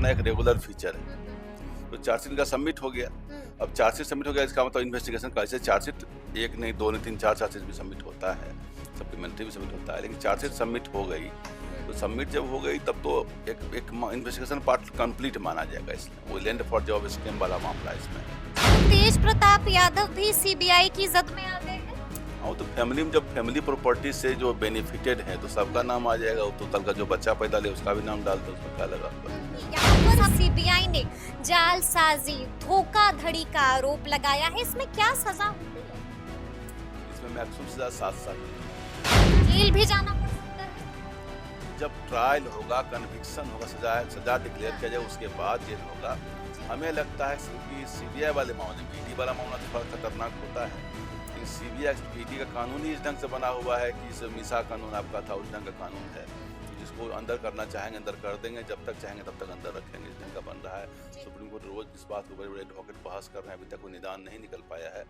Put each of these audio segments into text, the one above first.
करना एक regular feature है। तो चार्जशीट का सबमिट हो गया। अब चार्जशीट सबमिट हो गया, इसका मतलब इन्वेस्टिगेशन का ऐसे चार्जशीट एक नहीं, दो नहीं, तीन, चार चार्जशीट भी सबमिट होता है, सप्लीमेंट्री भी सबमिट होता है, लेकिन चार्जशीट सबमिट हो गई तो सबमिट जब हो गई तब तो एक इन्वेस्टिगेशन पार्ट कंप्लीट माना जाएगा। इसमें वो लैंड फॉर जॉब स्कैम वाला मामला इसमें है। तेज प्रताप यादव भी सीबीआई की जद में आ गए हैं। हाँ, तो फैमिली में जब फैमिली प्रॉपर्टी से जो बेनिफिटेड है तो सबका नाम आ जाएगा। तो कल का जो बच्चा पैदा ले उसका भी नाम डाल दो, उसमें क्या लगा हुआ है। यहाँ पर सीबीआई ने जालसाजी धोखाधड़ी का आरोप लगाया है, इसमें क्या सजा होती है? इसमें मैक्सिमम सजा 7 साल की। जेल भी जाना पड़ सकता है। जब ट्रायल होगा, कन्विक्शन होगा, सजा डिक्लेयर किया जाए उसके बाद जेल होगा। हमें लगता है कि सीबीआई वाले मामले में, ईडी वाला मामला थोड़ा खतरनाक होता है, लेकिन सीबीआई ईडी का कानून ही इस ढंग से बना हुआ है कि इस मिसा कानून आपका था उस ढंग का कानून है, जिसको अंदर करना चाहेंगे अंदर कर देंगे, जब तक चाहेंगे तब तक अंदर रखेंगे, इस ढंग का बन रहा है। सुप्रीम कोर्ट रोज इस बात को बड़े बड़े एडवोकेट बहस कर रहे हैं, अभी तक कोई निदान नहीं निकल पाया है।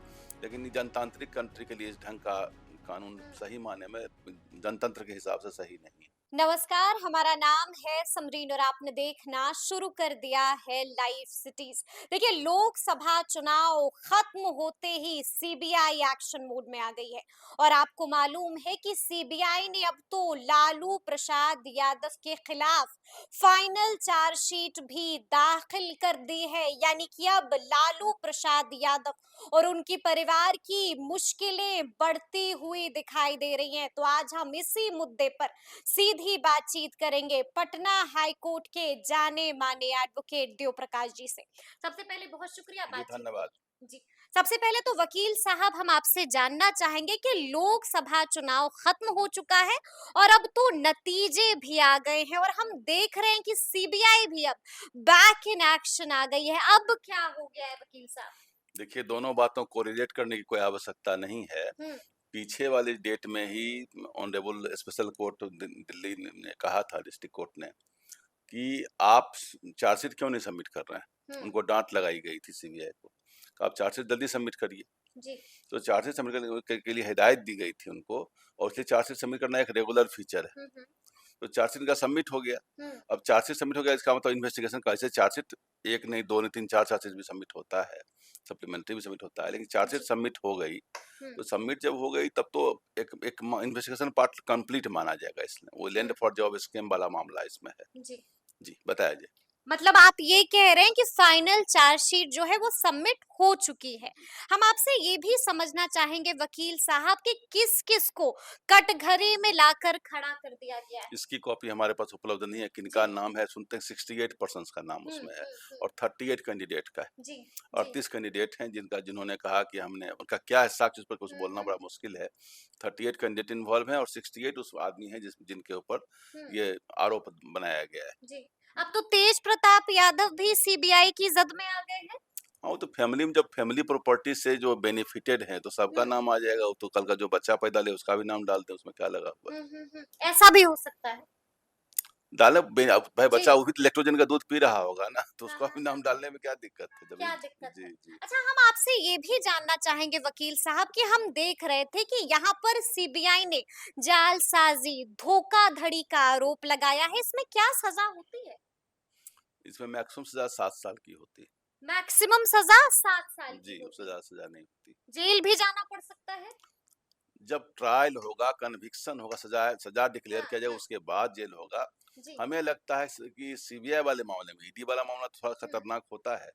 लेकिन जनतांत्रिक कंट्री के लिए इस ढंग का कानून सही माने में जनतंत्र के हिसाब से सही नहीं है। नमस्कार, हमारा नाम है समरीन और आपने देखना शुरू कर दिया है लाइव सिटीज। देखिए, लोकसभा चुनाव खत्म होते ही सीबीआई एक्शन मोड में आ गई है और आपको मालूम है कि सीबीआई ने अब तो लालू प्रसाद यादव के खिलाफ फाइनल चार्जशीट भी दाखिल कर दी है। यानी कि अब लालू प्रसाद यादव और उनकी परिवार की मुश्किलें बढ़ती हुई दिखाई दे रही हैं। तो आज हम इसी मुद्दे पर सीधी बातचीत करेंगे पटना हाई कोर्ट के जाने माने एडवोकेट देव प्रकाश जी से। सबसे पहले बहुत शुक्रिया जी, बातचीत धन्यवाद। जी। सबसे पहले तो वकील साहब, हम आपसे जानना चाहेंगे कि लोकसभा चुनाव खत्म हो चुका है और अब तो नतीजे भी आ गए हैं और हम देख रहे हैं कि सीबीआई भी अब बैक इन एक्शन आ गई है। अब क्या हो गया है वकील साहब? देखिए, दोनों बातों को रिलेट करने की कोई आवश्यकता नहीं है। पीछे वाली डेट में ही ऑनरेबल स्पेशल कोर्ट दिल्ली ने कहा था, डिस्ट्रिक्ट कोर्ट ने, कि आप चार्जशीट क्यों नहीं सबमिट कर रहे हैं। उनको डांट लगाई गई थी सीबीआई को, आप चार्जशीट जल्दी सबमिट करिए। जी। तो तो चार्जशीट सबमिट करने के लिए हिदायत दी गई थी उनको, और इसलिए चार्जशीट सबमिट करना एक रेगुलर फीचर है। तो चार्जशीट का सबमिट हो गया। अब चार्जशीट सबमिट हो गया, इसका मतलब इन्वेस्टिगेशन का ऐसे चार्जशीट एक नहीं, दो नहीं, तीन, चार चार्जशीट भी सबमिट होता है, सप्लीमेंट्री भी सबमिट होता है, लेकिन चार्जशीट सबमिट हो गई तो सबमिट जब हो गई तब तो एक इन्वेस्टिगेशन पार्ट कंप्लीट माना जाएगा। इसमें वो लैंड फॉर जॉब स्कैम वाला मामला इसमें है। जी, बताया जाए। मतलब आप ये कह रहे हैं कि फाइनल चार्जशीट जो है वो सबमिट हो चुकी है। हम आपसे ये भी समझना चाहेंगे वकील साहब कि किस किस को कटघरे में लाकर खड़ा कर दिया गया है। इसकी कॉपी हमारे पास उपलब्ध नहीं है, किनका नाम है सुनते हैं, 68 पर्सन का नाम उसमें है और 38 कैंडिडेट का है। जी। 38 कैंडिडेट हैं जिन्होंने कहा कि हमने, उनका क्या है साक्ष्य उस पर कुछ बोलना बड़ा मुश्किल है। 38 कैंडिडेट इन्वॉल्व हैं और 68 उस आदमी हैं जिनके ऊपर ये आरोप बनाया गया है। जी। अब तो तेज प्रताप यादव भी सीबीआई की जद में आ गए हैं। हाँ, तो फैमिली में जब फैमिली प्रॉपर्टी से जो बेनिफिटेड है तो सबका नाम आ जाएगा। तो कल का जो बच्चा पैदा ले उसका भी नाम डाल दे, उसमें क्या लगा हुआ है। ऐसा भी हो सकता है। डाले अब भाई, जी। बच्चा वो भी लैक्टोजन का दूध पी रहा होगा ना, तो उसका भी नाम हाँ। डालने में क्या दिक्कत है जब। क्या दिक्कत जी है? जी। अच्छा, हम आपसे ये भी जानना चाहेंगे वकील साहब कि हम देख रहे थे कि यहाँ पर सीबीआई ने जालसाजी धोखाधड़ी का आरोप लगाया है, इसमें क्या सजा होती है? इसमें मैक्सिमम सजा 7 साल की होती है। मैक्सिमम सजा 7 साल की जी, उससे होती ज्यादा है। सजा नहीं होती। जेल भी जाना पड़ सकता है। जब ट्रायल होगा, कन्विक्शन होगा, सजा डिक्लेयर किया जाए हाँ। उसके बाद जेल होगा। जी। हमें लगता है कि सीबीआई वाले मामले में, ईडी वाला मामला थोड़ा खतरनाक होता है,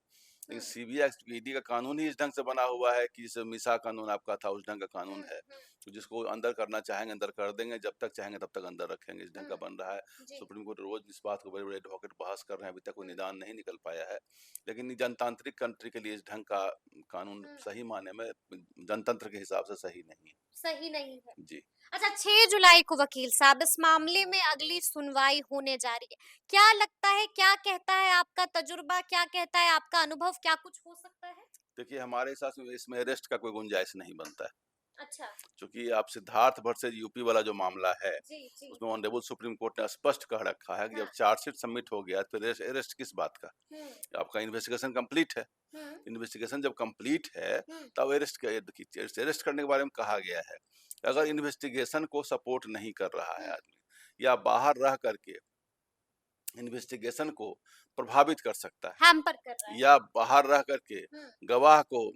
लेकिन सीबीआई ईडी का कानून ही इस ढंग से बना हुआ है कि जैसे मिसा कानून आपका था उस ढंग का कानून है, तो जिसको अंदर करना चाहेंगे अंदर कर देंगे, जब तक चाहेंगे तब तक अंदर रखेंगे, इस ढंग का बन रहा है। सुप्रीम कोर्ट रोज इस बात को बड़े बड़े एडवोकेट बहस कर रहे हैं, अभी तक कोई निदान नहीं निकल पाया है। लेकिन जनतांत्रिक कंट्री के लिए इस ढंग का कानून सही माने में जनतंत्र के हिसाब से सही नहीं है। सही नहीं है। जी। अच्छा, 6 जुलाई को वकील साहब इस मामले में अगली सुनवाई होने जा रही है। क्या लगता है, क्या कहता है आपका तजुर्बा, क्या कहता है आपका अनुभव, क्या कुछ हो सकता है? देखिए, हमारे हिसाब से इसमें अरेस्ट का कोई गुंजाइश नहीं बनता है, अच्छा। क्योंकि आप सिद्धार्थ भट्ट से यूपी वाला जो मामला है, जी, जी। उसमें ऑनरेबल सुप्रीम कोर्ट ने स्पष्ट कह रखा है कि जब हाँ। चार्जशीट सबमिट हो गया तो अरेस्ट किस बात का। आपका इन्वेस्टिगेशन कंप्लीट है। इन्वेस्टिगेशन जब कंप्लीट है तब अरेस्ट करने के बारे में कहा गया है। अगर इन्वेस्टिगेशन को सपोर्ट नहीं कर रहा है आदमी, या बाहर रह करके इन्वेस्टिगेशन को प्रभावित कर सकता है, हैम्पर कर रहा है। या बाहर रह करके हुँ, गवाह को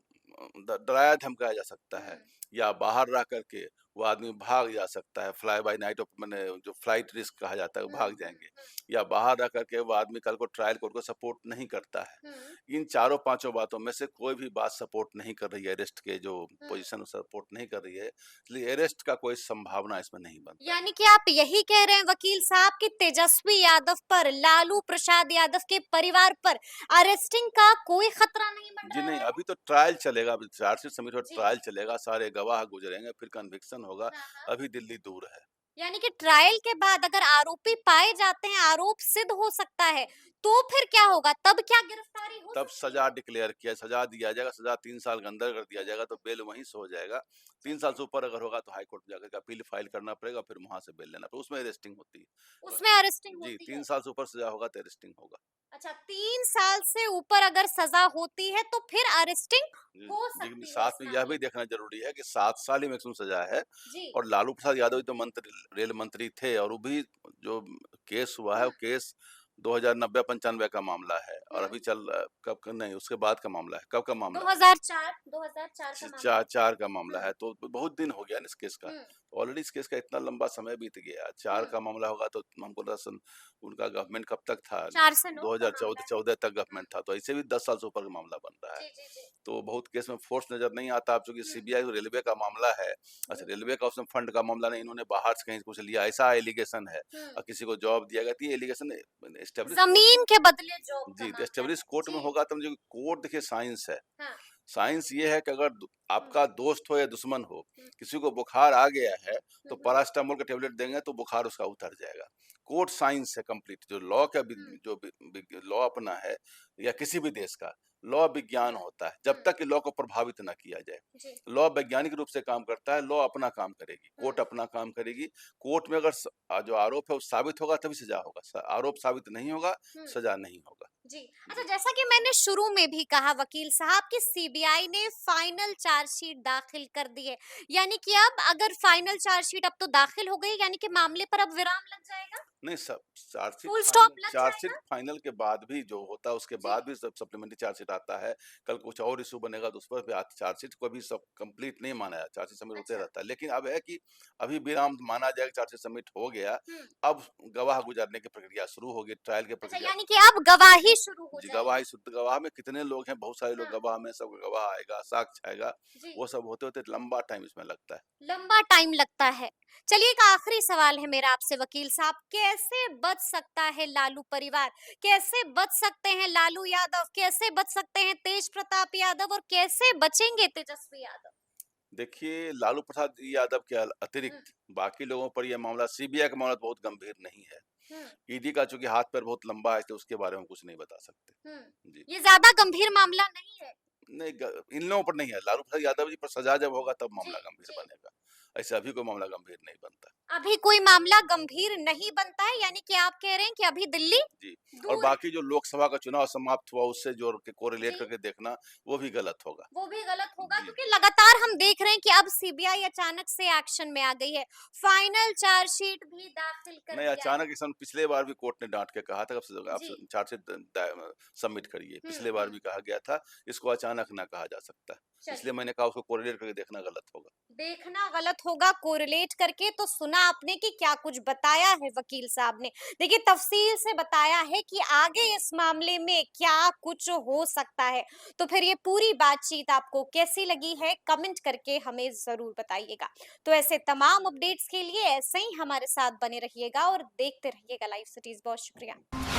डराया धमकाया जा सकता है, हुँ, या बाहर रह करके वो आदमी भाग जा सकता है, फ्लाई बाय नाइट मैंने जो फ्लाइट रिस्क कहा जाता है वो हुँ, भाग हुँ, जाएंगे, या बाहर रह करके वो आदमी कल को ट्रायल कोर्ट को सपोर्ट नहीं करता है। हुँ, इन चारों पांचों बातों में से कोई भी बात सपोर्ट नहीं कर रही है, अरेस्ट के जो हुँ। पोजीशन सपोर्ट नहीं कर रही है, इसलिए अरेस्ट का कोई संभावना इसमें नहीं बनता है। यानी कि आप यही कह रहे हैं वकील साहब कि तेजस्वी यादव पर, लालू प्रसाद यादव के परिवार पर अरेस्टिंग का कोई खतरा नहीं जी मंडरा नहीं, रहा है? अभी तो ट्रायल चलेगा, अभी चार्जशीट सबमिट और जी। ट्रायल चलेगा, सारे गवाह गुजरेंगे, फिर कन्विक्शन होगा। हाँ, हाँ। अभी दिल्ली दूर है। यानी कि ट्रायल के बाद अगर आरोपी पाए जाते हैं, आरोप सिद्ध हो सकता है, तो फिर क्या होगा? तब क्या गिरफ्तारी हो तब सकती है? सजा डिक्लेयर किया, सजा दिया जाएगा, सजा 3 साल के अंदर कर दिया जाएगा तो बेल वहीं से हो जाएगा। 3 साल से ऊपर अगर होगा तो हाई कोर्ट में जाकर के अपील फाइल करना पड़ेगा, फिर वहाँ से बेल लेना पड़ेगा, उसमें अरेस्टिंग होती है। उसमें अरेस्टिंग जी, होती 3 है। साल से ऊपर सजा होगा तो अरेस्टिंग होगा। अच्छा, 3 साल से ऊपर अगर सजा होती है तो फिर अरेस्टिंग जी, हो लेकिन सकती है साथ इस में यह मामले भी में। देखना ज़रूरी है कि 7 साल ही मैक्सिमम सजा है, जी। और लालू प्रसाद यादव ही तो रेल मंत्री थे, और वो भी जो केस हुआ है, हुँ, वो केस 2090-95 का मामला है, और हुँ। अभी चल कब का नहीं, उसके बाद का मामला है। कब का मामला है? 2004 का मामला है। 4 का मामला हुँ, है, तो बहुत दिन हो गया ना इस केस का। हुँ, ऑलरेडी इस केस का इतना लंबा समय बीत गया। 4 हुँ। का मामला होगा तो हमको दरअसल उनका गवर्नमेंट कब तक था? 4 से 9 का मामला 2014 है। 14 तक हुँ, गवर्नमेंट था, तो ऐसे भी 10 साल से ऊपर का मामला बन रहा है। जी, जी, जी। तो बहुत केस में फोर्स नज़र नहीं आता। अब चूँकि हुँ, सीबीआई और रेलवे का मामला है, अच्छा जी। रेलवे का उसमें फंड का मामला नहीं, इन्होंने बाहर से कहीं से कुछ लिया, ऐसा एलिगेशन है, हुँ। और किसी को जॉब दिया गया, तो ये एलिगेशन एस्टेब्लिश कोर्ट ज़मीन के बदले जॉब का जी, तो मामला एस्टेब्लिश है। कोर्ट में जी। होगा तो जो कोर्ट देखिए साइंस है। हाँ। साइंस ये है कि अगर हुँ, आपका दोस्त हो या दुश्मन हो, हुँ, किसी को बुखार आ गया है, हुँ, तो हुँ, पैरासिटामोल का टेबलेट देंगे तो बुखार उसका उतर जाएगा। कोर्ट साइंस है कंप्लीट, जो लॉ का हुँ, जो लॉ अपना है, या किसी भी देश का लॉ विज्ञान होता है, जब हुँ, तक कि लॉ को प्रभावित ना किया जाए। जी। लॉ वैज्ञानिक रूप से काम करता है, लॉ अपना काम करेगी, हुँ, कोर्ट अपना काम करेगी। कोर्ट में अगर जो आरोप है वो साबित होगा तभी सजा होगा, आरोप साबित नहीं होगा, हुँ। सजा नहीं होगा। जी। अच्छा, जी। जैसा कि मैंने शुरू में भी कहा वकील साहब कि सीबीआई ने फाइनल चार्जशीट दाखिल कर दी है। यानी कि अब अगर फाइनल चार्जशीट अब तो दाखिल हो गई, यानी कि मामले पर अब विराम लग जाएगा? नहीं, सब फुल स्टॉप लग चार्जशीट जाएगा? फाइनल के बाद भी जो होता है, उसके जी। बाद भी सब सप्लीमेंट्री चार्जशीट आता है। कल कुछ और इश्यू बनेगा तो उस पर भी चार्जशीट को भी सब कंप्लीट नहीं माना है, चार्जशीट सबमिट होते अच्छा। रहता है। लेकिन अब है कि अभी विराम माना जाएगा, चार्जशीट सबमिट हो गया, हुँ। अब गवाह गुजारने की प्रक्रिया शुरू होगी, ट्रायल की अच्छा, प्रक्रिया। यानी कि अब गवाही शुरू हो जी, जाएगी। गवाह में कितने लोग हैं, बहुत सारे लोग हाँ। गवाह में, सब गवाह आएगा, साक्ष्य आएगा, जी। वो सब होते-होते लंबा टाइम इसमें लगता है। लंबा टाइम लगता है। चलिए, एक आखिरी सवाल है मेरा आपसे वकील साहब, कैसे बच सकता है लालू परिवार? कैसे बच सकते हैं लालू यादव? कैसे बच सकते हैं तेज प्रताप यादव, और कैसे बचेंगे तेजस्वी यादव? देखिए, लालू प्रसाद यादव के हुँ, अतिरिक्त बाकी लोगों पर यह मामला, सीबीआई का मामला बहुत गंभीर नहीं है। हुँ, ईडी का चूँकि हाथ पैर बहुत लंबा है, तो उसके बारे में कुछ नहीं बता सकते। हुँ। जी। ये ज़्यादा गंभीर मामला नहीं है। नहीं, इन लोगों पर नहीं है, लालू प्रसाद यादव जी पर सजा जब होगा तब जी, मामला गंभीर जी। बनेगा। ऐसे अभी कोई मामला गंभीर नहीं बनता। अभी कोई मामला गंभीर नहीं बनता है, यानी कि आप कह रहे हैं कि अभी दिल्ली जी, और दूर है। बाकी जो लोकसभा का चुनाव समाप्त हुआ, उससे जोड़ के कोरिलेट जी। करके देखना, वो भी गलत होगा। वो भी गलत होगा, जी। क्योंकि लगातार हम देख रहे हैं कि अब सीबीआई अचानक से एक्शन में आ गई है। फाइनल चार्जशीट भी दाखिल कर नहीं, दिया है। अचानक इस पिछले बार भी कोर्ट ने डाँट के कहा था, आप जी। चार्जशीट सबमिट करिए। हुँ, पिछले बार हुँ। भी कहा गया था, इसको अचानक ना कहा जा सकता। इसलिए चलिए, मैंने कहा उसको कोरिलेट करके देखना गलत होगा। देखना गलत होगा कोरिलेट करके। तो सुना आपने कि क्या कुछ बताया है वकील साहब ने। देखिए, तफसील से बताया है कि आगे इस मामले में क्या कुछ हो सकता है। तो फिर ये पूरी बातचीत आपको कैसी लगी है, कमेंट करके हमें ज़रूर बताइएगा। तो ऐसे तमाम अपडेट्स के लिए ऐसे ही हमारे साथ बने रहिएगा और देखते रहिएगा लाइव सिटीज़। बहुत शुक्रिया।